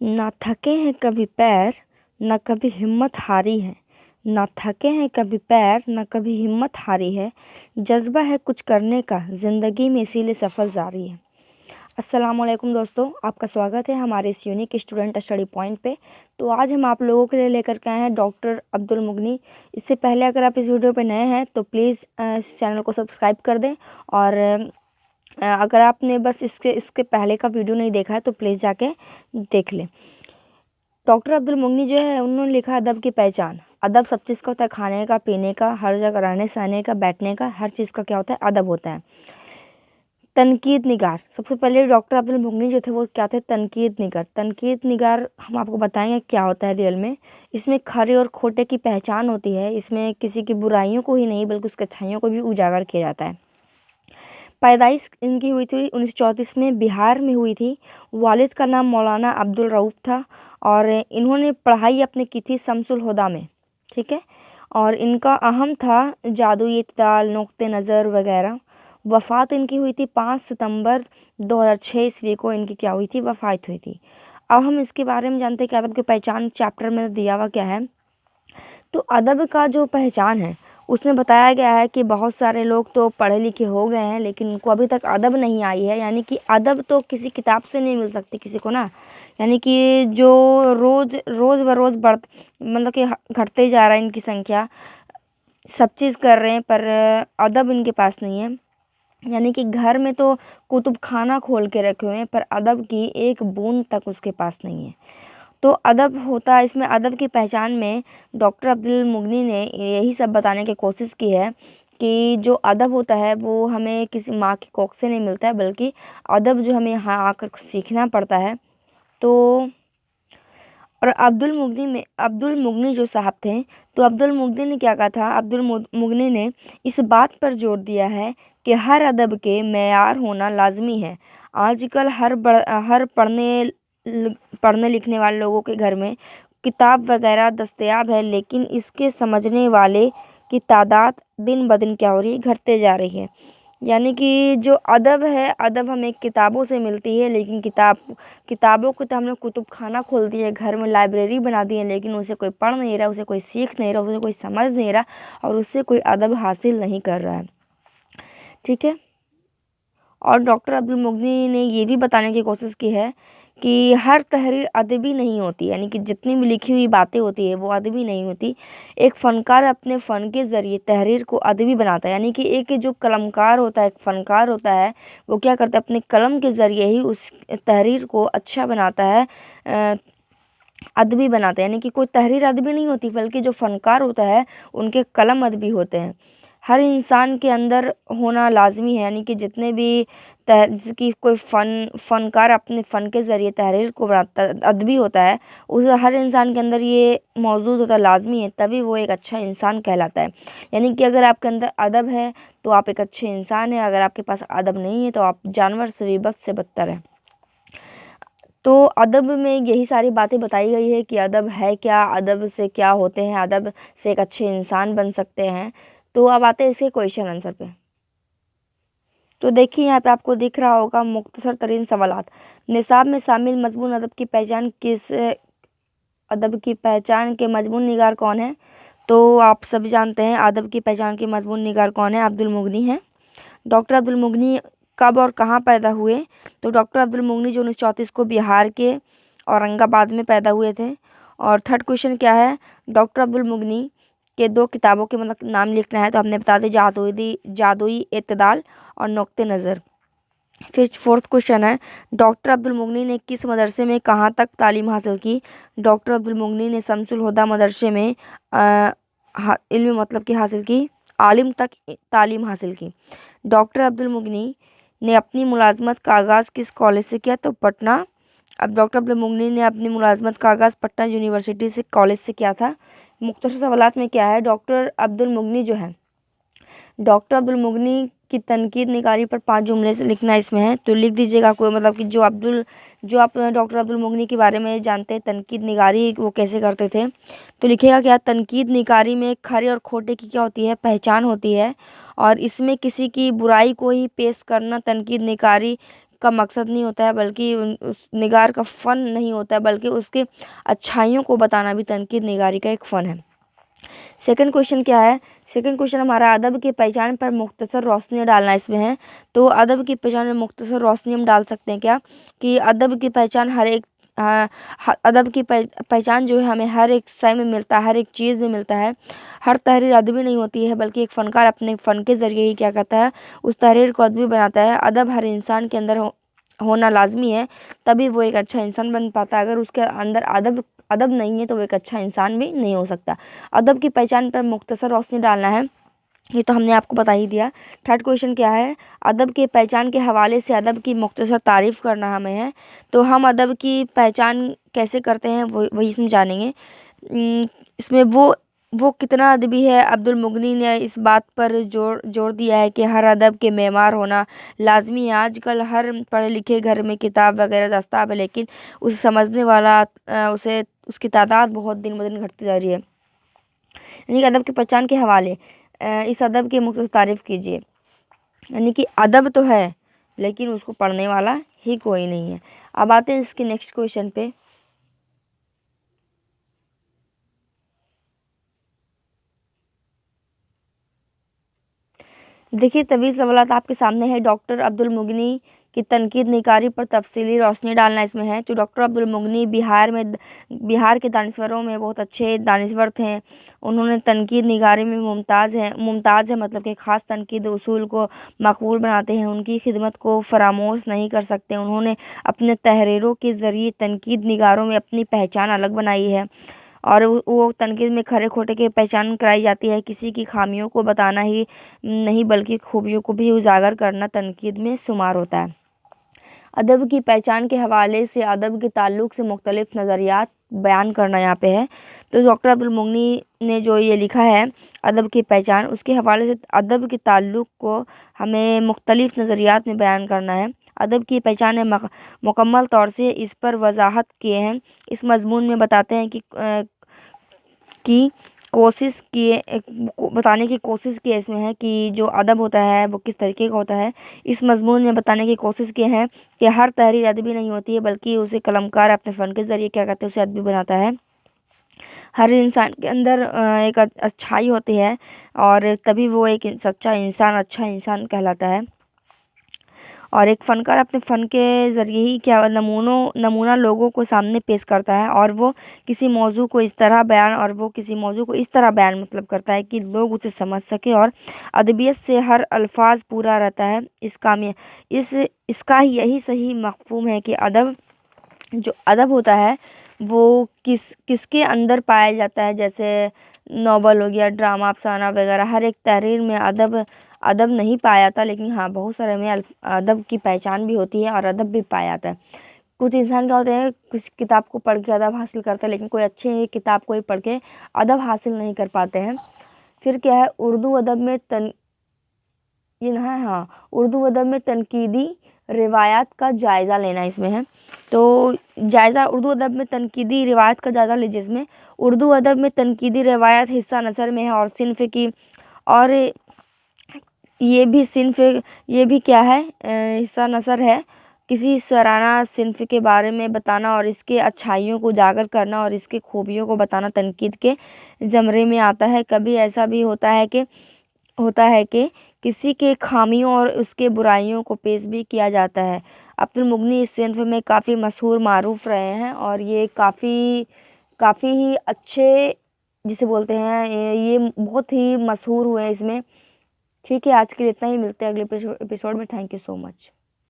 ना थके हैं कभी पैर ना कभी हिम्मत हारी है, ना थके हैं कभी पैर ना कभी हिम्मत हारी है, जज्बा है कुछ करने का ज़िंदगी में इसीलिए सफ़र जारी है। अस्सलामुअलैकुम दोस्तों, आपका स्वागत है हमारे इस यूनिक स्टूडेंट स्टडी पॉइंट पे। तो आज हम आप लोगों के लिए लेकर के आए हैं डॉक्टर अब्दुल मुगनी। इससे पहले अगर आप इस वीडियो पे नए हैं तो प्लीज़ इस चैनल को सब्सक्राइब कर दें, और अगर आपने बस इसके पहले का वीडियो नहीं देखा है तो प्लीज़ जाके देख लें। डॉक्टर अब्दुल मुगनी जो है उन्होंने लिखा अदब की पहचान। अदब सब चीज़ का होता है, खाने का, पीने का, हर जगह रहने सहने का, बैठने का, हर चीज़ का क्या होता है, अदब होता है। तनकीद निगार, सबसे पहले डॉक्टर अब्दुल मुगनी जो थे वो क्या थे, तनकीद निगार। तनकीद निगार हम आपको बताएंगे क्या होता है रियल में। इसमें खरे और खोटे की पहचान होती है। इसमें किसी की बुराइयों को ही नहीं बल्कि उसकी अच्छाइयों को भी उजागर किया जाता है। पैदाइश इनकी हुई थी 1934 में, बिहार में हुई थी। वालिद का नाम मौलाना अब्दुल रऊफ़ था और इन्होंने पढ़ाई अपनी की थी शम्सुल हुदा में, ठीक है। और इनका अहम था जादुई इत्ताल, नुक्ते नज़र वगैरह। वफ़ात इनकी हुई थी 5 सितंबर 2006 ईस्वी को, इनकी क्या हुई थी, वफ़ात हुई थी। अब हम इसके बारे में जानते हैं कि अदब की पहचान चैप्टर में दिया हुआ क्या है। तो अदब का जो पहचान है उसमें बताया गया है कि बहुत सारे लोग तो पढ़े लिखे हो गए हैं लेकिन उनको अभी तक अदब नहीं आई है। यानी कि अदब तो किसी किताब से नहीं मिल सकती किसी को ना। यानी कि जो रोज़ बरोज़ मतलब कि घटते जा रहा है इनकी संख्या, सब चीज़ कर रहे हैं पर अदब इनके पास नहीं है। यानी कि घर में तो कुतुब खाना खोल के रखे हुए हैं पर अदब की एक बूंद तक उसके पास नहीं है। तो अदब होता है, इसमें अदब की पहचान में डॉक्टर अब्दुल मुगनी ने यही सब बताने की कोशिश की है कि जो अदब होता है वो हमें किसी माँ की कोख से नहीं मिलता है, बल्कि अदब जो हमें यहाँ आकर सीखना पड़ता है। तो और अब्दुल मुगनी जो साहब थे, तो अब्दुल मुगनी ने क्या कहा था, अब्दुल मुगनी ने इस बात पर जोर दिया है कि हर अदब के मेयार होना लाजमी है। आजकल हर पढ़ने लिखने वाले लोगों के घर में किताब वगैरह दस्तयाब है, लेकिन इसके समझने वाले की तादाद दिन ब दिन क्या हो रही है, घटते जा रही है। यानी कि जो अदब है, अदब हमें किताबों से मिलती है, लेकिन किताबों को तो हमने कुतुब खाना खोल दिया है, घर में लाइब्रेरी बना दी है, लेकिन उसे कोई पढ़ नहीं रहा, उसे कोई सीख नहीं रहा, उसे कोई समझ नहीं रहा और उससे कोई अदब हासिल नहीं कर रहा है, ठीक है। और डॉक्टर अब्दुल मुगनी ने ये भी बताने की कोशिश की है कि हर तहरीर अदबी नहीं होती। यानी कि जितनी भी लिखी हुई बातें होती है वो अदबी नहीं होती। एक फ़नकार अपने फ़न के ज़रिए तहरीर को अदबी बनाता है। यानी कि एक जो कलमकार होता है, एक फ़नकार होता है, वो क्या करता है, अपने कलम के ज़रिए ही उस तहरीर को अच्छा बनाता है, अदबी बनाता है। यानी कि कोई तहरीर अदबी नहीं होती बल्कि जो फ़नकार होता है उनके कलम अदबी होते हैं। हर इंसान के अंदर होना लाजमी है। यानी कि जितने भी जैसे कि कोई फ़नकार अपने फ़न के ज़रिए तहरीर को बनाता, अदबी होता है, उस हर इंसान के अंदर ये मौजूद होता लाजमी है, तभी वो एक अच्छा इंसान कहलाता है। यानी कि अगर आपके अंदर अदब है तो आप एक अच्छे इंसान हैं, अगर आपके पास अदब नहीं है तो आप जानवर से भी बद से बदतर हैं। तो अदब में यही सारी बातें बताई गई है कि अदब है क्या, अदब से क्या होते हैं, अदब से एक अच्छे इंसान बन सकते हैं। तो अब आते हैं इसके क्वेश्चन आंसर पे। तो देखिए यहाँ पे आपको दिख रहा होगा मुख्तसर तरीन सवालात। निसाब में शामिल मजमून अदब की पहचान के मजमून निगार कौन है। तो आप सभी जानते हैं अदब की पहचान के मजमून निगार कौन है, अब्दुल मुगनी है। डॉक्टर अब्दुल मुगनी कब और कहाँ पैदा हुए। तो डॉक्टर अब्दुल मुगनी जो 1934 को बिहार के औरंगाबाद में पैदा हुए थे। और थर्ड क्वेश्चन क्या है, डॉक्टर अब्दुल मुगनी के 2 किताबों के मतलब नाम लिखना है, तो हमने बता दी जादुई इत्तेदाल और नुक्ते नज़र। फिर फोर्थ क्वेश्चन है, डॉक्टर अब्दुल मुगनी ने किस मदरसे में कहाँ तक तालीम हासिल की। डॉक्टर अब्दुल मुगनी ने शम्सुल हुदा मदरसे में इल्म मतलब की हासिल की, आलिम तक तालीम हासिल की। डॉक्टर अब्दुल मुगनी ने अपनी मुलाजमत का आगाज़ किस कॉलेज से किया, तो पटना। अब डॉक्टर अब्दुल मुगनी ने अपनी मुलाजमत का आगाज़ पटना यूनिवर्सिटी से कॉलेज से किया था। मुख्तसर सवालात में क्या है, डॉक्टर अब्दुल मुगनी जो है, डॉक्टर अब्दुल मुगनी की तनकीद निगारी पर 5 जुमले से लिखना इसमें है। तो लिख दीजिएगा कोई मतलब कि जो आप डॉक्टर अब्दुल मुगनी के बारे में जानते हैं, तनकीद निगारी वो कैसे करते थे। तो लिखेगा क्या, तनकीद निगारी में खरे और खोटे की क्या होती है, पहचान होती है, और इसमें किसी की बुराई को ही पेश करना तनकीद निगारी का मकसद नहीं होता है, बल्कि उस निगार का फ़न नहीं होता है, बल्कि उसके अच्छाइयों को बताना भी तनकीद निगारी का एक फ़न है। सेकंड क्वेश्चन क्या है? सेकंड क्वेश्चन हमारा अदब की पहचान पर मुख्तसर रोशनी डालना इसमें है। तो अदब की पहचान में मुख्तसर रोशनी हम डाल सकते हैं क्या, कि अदब की पहचान हर एक अदब की पहचान जो है हमें हर एक शय में मिलता है, हर एक चीज़ में मिलता है। हर तहरीर अदबी नहीं होती है, बल्कि एक फ़नकार अपने फ़न के ज़रिए ही क्या करता है, उस तहरीर को अदबी बनाता है। अदब हर इंसान के अंदर होना लाजमी है, तभी वो एक अच्छा इंसान बन पाता है। अगर उसके अंदर अदब अदब नहीं है तो वो एक अच्छा इंसान भी नहीं हो सकता। अदब की पहचान पर मुख्तसर रोशनी डालना है, ये तो हमने आपको बता ही दिया। थर्ड क्वेश्चन क्या है? अदब की पहचान के हवाले से अदब की मुख्तसर तारीफ़ करना हमें है। तो हम अदब की पहचान कैसे करते हैं वही इसमें जानेंगे। इसमें वो कितना अदबी है। अब्दुल मुगनी ने इस बात पर जोर दिया है कि हर अदब के मेमार होना लाजमी है। आजकल हर पढ़े लिखे घर में किताब वगैरह दस्ताब है, लेकिन उसे समझने वाला उसे उसकी तादाद बहुत दिन ब दिन घटती जा रही है। यानी कि अदब की पहचान के हवाले इस अदब की मुख्तसर तारीफ़ कीजिए। यानी कि अदब तो है, लेकिन उसको पढ़ने वाला ही कोई नहीं है। अब आते हैं इसके नेक्स्ट क्वेश्चन पे। देखिए तवीज़ सवालात आपके सामने है। डॉक्टर अब्दुल मुगनी की तनकीद निगारी पर तफसीली रोशनी डालना इसमें है। तो डॉक्टर अब्दुल मुगनी बिहार के दानिश्वरों में बहुत अच्छे दानिश्वर थे। उन्होंने तनकीद निगारी में मुमताज़ है, मतलब कि ख़ास तनकीद उसूल को मकबूल बनाते हैं, उनकी खिदमत को फरामोश नहीं कर सकते। उन्होंने अपने तहरीरों के ज़रिए तनकीद निगारों में अपनी पहचान अलग बनाई है, और वो तनकीद में खरे खोटे की पहचान कराई जाती है। किसी की खामियों को बताना ही नहीं, बल्कि खूबियों को भी उजागर करना तनकीद में शुमार होता है। अदब की पहचान के हवाले से अदब के ताल्लुक़ से मुख्तलिफ़ नज़रियात बयान करना यहाँ पे है। तो डॉक्टर अब्दुल मुगनी ने जो ये लिखा है अदब की पहचान, उसके हवाले से अदब के ताल्लुक़ को हमें मुख्तलिफ़ नज़रियात में बयान करना है। अदब की पहचान में मुकम्मल तौर से इस पर वजाहत किए हैं। इस मज़मून में बताते हैं कि कोशिश किए बताने की कोशिश की इसमें है कि जो अदब होता है वो किस तरीके का होता है। इस मज़मून में बताने की कोशिश की है कि हर तहरीर अदबी नहीं होती है, बल्कि उसे कलमकार अपने फ़न के ज़रिए क्या कहते हैं, उसे अदबी बनाता है। हर इंसान के अंदर एक अच्छाई होती है, और तभी वो एक सच्चा इंसान, अच्छा इंसान कहलाता है। और एक फ़नकार अपने फ़न के ज़रिए ही क्या नमूना लोगों को सामने पेश करता है, और वो किसी मौजू को इस तरह बयान मतलब करता है कि लोग उसे समझ सके, और अदबियत से हर अल्फाज पूरा रहता है। इसका यही सही मफ़हूम है कि जो अदब होता है वो किसके अंदर पाया जाता है। जैसे नॉवल हो गया, ड्रामा, अफसाना वगैरह, हर एक तहरीर में अदब नहीं पाया जाता, लेकिन हाँ बहुत सारे में अदब की पहचान भी होती है और अदब भी पाया जाता है। कुछ इंसान क्या होते हैं, किसी किताब को पढ़ के अदब हासिल करते हैं, लेकिन कोई अच्छे किताब को ही पढ़ के अदब हासिल नहीं कर पाते हैं। फिर क्या है, उर्दू अदब में उर्दू अदब में तनकीदी रिवायात का जायज़ा लेना इसमें है। तो उर्दू अदब में तनकीदी रिवायत का जायज़ा लीजिए। इसमें उर्दू अदब में तनकीदी रिवायत हिस्सा नसर में है, और सिन्फ़ की, और ये भी क्या है, हिस्सा नसर है। किसी सराना सिन्फ़ के बारे में बताना और इसके अच्छाइयों को उजागर करना और इसके खूबियों को बताना तनकीद के ज़मरे में आता है। कभी ऐसा भी होता है कि किसी के खामियों और उसके बुराइयों को पेश भी किया जाता है। अब्दुल मुगनी इस सिन्फ़ में काफ़ी मशहूर मारूफ़ रहे हैं, और ये काफ़ी ही अच्छे जिसे बोलते हैं, ये बहुत ही मशहूर हुए इसमें। ठीक है, आज के लिए इतना ही। मिलते हैं अगले एपिसोड में। Thank you so much.